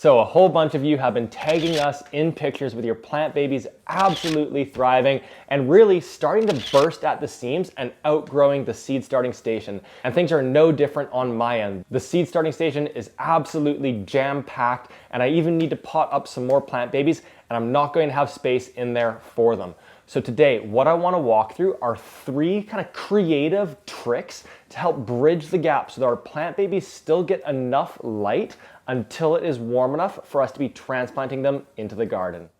So a whole bunch of you have been tagging us in pictures with your plant babies absolutely thriving and really starting to burst at the seams and outgrowing the seed starting station. And things are no different on my end. The seed starting station is absolutely jam-packed, and I even need to pot up some more plant babies, and I'm not going to have space in there for them. So today, what I want to walk through are 3 kind of creative tricks to help bridge the gap so that our plant babies still get enough light until it is warm enough for us to be transplanting them into the garden.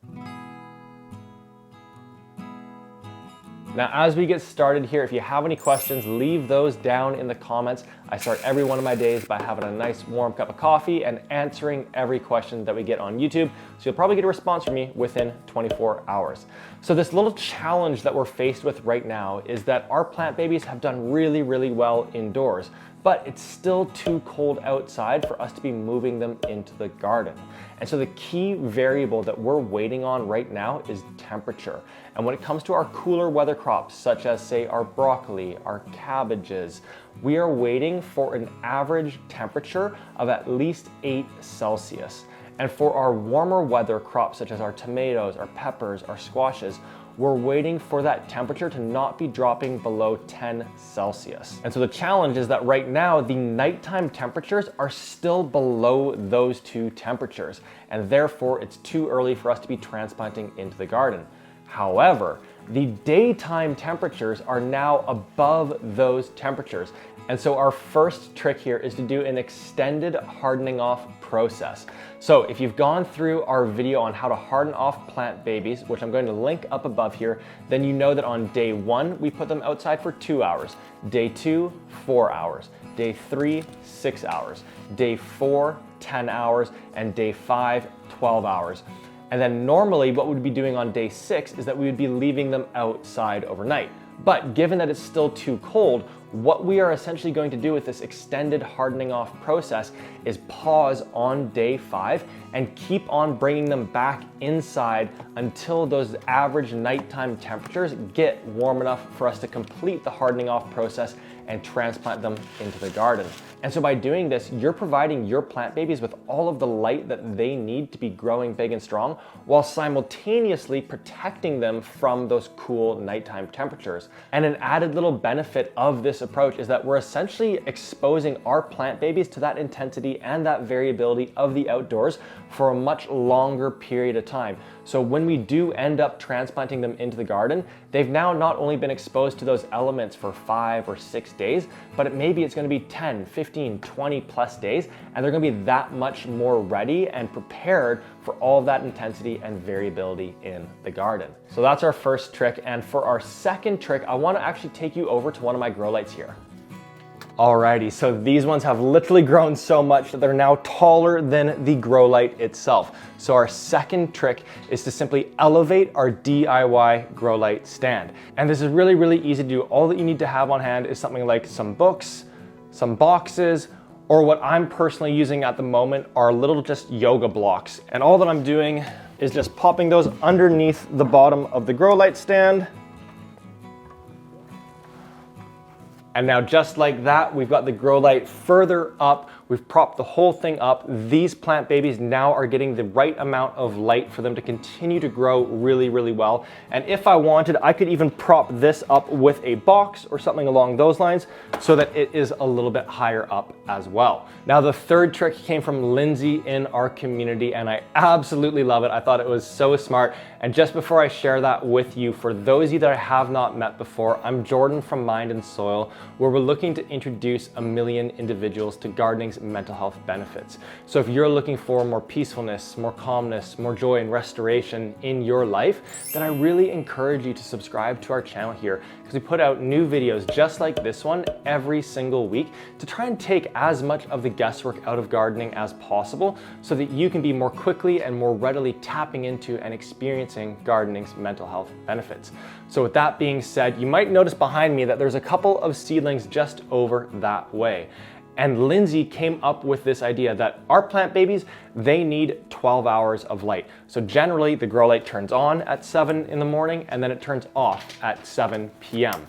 Now, as we get started here, if you have any questions, leave those down in the comments. I start every one of my days by having a nice warm cup of coffee and answering every question that we get on YouTube. So you'll probably get a response from me within 24 hours. So this little challenge that we're faced with right now is that our plant babies have done really, really well indoors, but it's still too cold outside for us to be moving them into the garden. And so the key variable that we're waiting on right now is temperature. And when it comes to our cooler weather crops, such as say our broccoli, our cabbages, we are waiting for an average temperature of at least 8 Celsius. And for our warmer weather crops, such as our tomatoes, our peppers, our squashes, we're waiting for that temperature to not be dropping below 10 Celsius. And so the challenge is that right now, the nighttime temperatures are still below those 2 temperatures, and therefore it's too early for us to be transplanting into the garden. However, the daytime temperatures are now above those temperatures. And so our first trick here is to do an extended hardening off process. So if you've gone through our video on how to harden off plant babies, which I'm going to link up above here, then you know that on day 1, we put them outside for 2 hours, day 2, 4 hours, day 3, 6 hours, day 4, 10 hours, and day 5, 12 hours. And then normally what we'd be doing on day 6 is that we would be leaving them outside overnight. But given that it's still too cold, what we are essentially going to do with this extended hardening off process is pause on day 5 and keep on bringing them back inside until those average nighttime temperatures get warm enough for us to complete the hardening off process and transplant them into the garden. And so by doing this, you're providing your plant babies with all of the light that they need to be growing big and strong, while simultaneously protecting them from those cool nighttime temperatures. And an added little benefit of this approach is that we're essentially exposing our plant babies to that intensity and that variability of the outdoors for a much longer period of time. So when we do end up transplanting them into the garden, they've now not only been exposed to those elements for 5 or 6 days, but maybe it's going to be 10, 15, 20 plus days, and they're going to be that much more ready and prepared for all of that intensity and variability in the garden. So that's our first trick. And for our second trick, I want to actually take you over to one of my grow lights here. Alrighty, so these ones have literally grown so much that they're now taller than the grow light itself. So our second trick is to simply elevate our DIY grow light stand. And this is really, really easy to do. All that you need to have on hand is something like some books, some boxes, or what I'm personally using at the moment are little just yoga blocks. And all that I'm doing is just popping those underneath the bottom of the grow light stand. And now just like that, we've got the grow light further up. We've propped the whole thing up. These plant babies now are getting the right amount of light for them to continue to grow really, really well. And if I wanted, I could even prop this up with a box or something along those lines so that it is a little bit higher up as well. Now, the third trick came from Lindsay in our community, and I absolutely love it. I thought it was so smart. And just before I share that with you, for those of you that I have not met before, I'm Jordan from Mind and Soil, where we're looking to introduce 1 million individuals to gardening's mental health benefits. So if you're looking for more peacefulness, more calmness, more joy and restoration in your life, then I really encourage you to subscribe to our channel here, because we put out new videos just like this one every single week to try and take as much of the guesswork out of gardening as possible so that you can be more quickly and more readily tapping into and experiencing gardening's mental health benefits. So with that being said, you might notice behind me that there's a couple of seedlings just over that way. And Lindsay came up with this idea that our plant babies, they need 12 hours of light. So generally the grow light turns on at 7 in the morning and then it turns off at 7 p.m.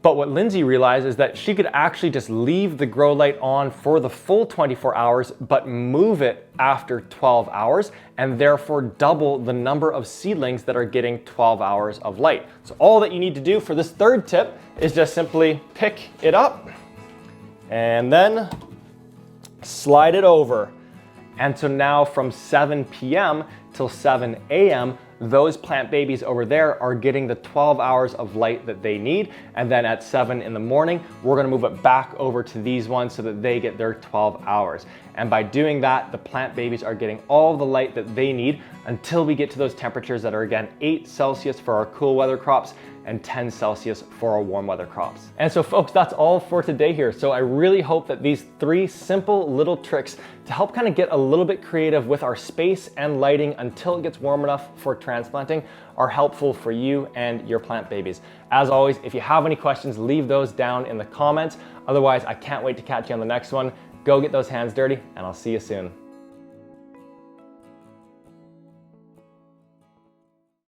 But what Lindsay realized is that she could actually just leave the grow light on for the full 24 hours, but move it after 12 hours, and therefore double the number of seedlings that are getting 12 hours of light. So all that you need to do for this third tip is just simply pick it up and then slide it over. And so now from 7 p.m. till 7 a.m., those plant babies over there are getting the 12 hours of light that they need. And then at 7 in the morning, we're gonna move it back over to these ones so that they get their 12 hours. And by doing that, the plant babies are getting all the light that they need until we get to those temperatures that are, again, 8 Celsius for our cool weather crops and 10 Celsius for our warm weather crops. And so folks, that's all for today here. So I really hope that these 3 simple little tricks to help kind of get a little bit creative with our space and lighting until it gets warm enough for transplanting are helpful for you and your plant babies. As always, if you have any questions, leave those down in the comments. Otherwise, I can't wait to catch you on the next one. Go get those hands dirty, and I'll see you soon.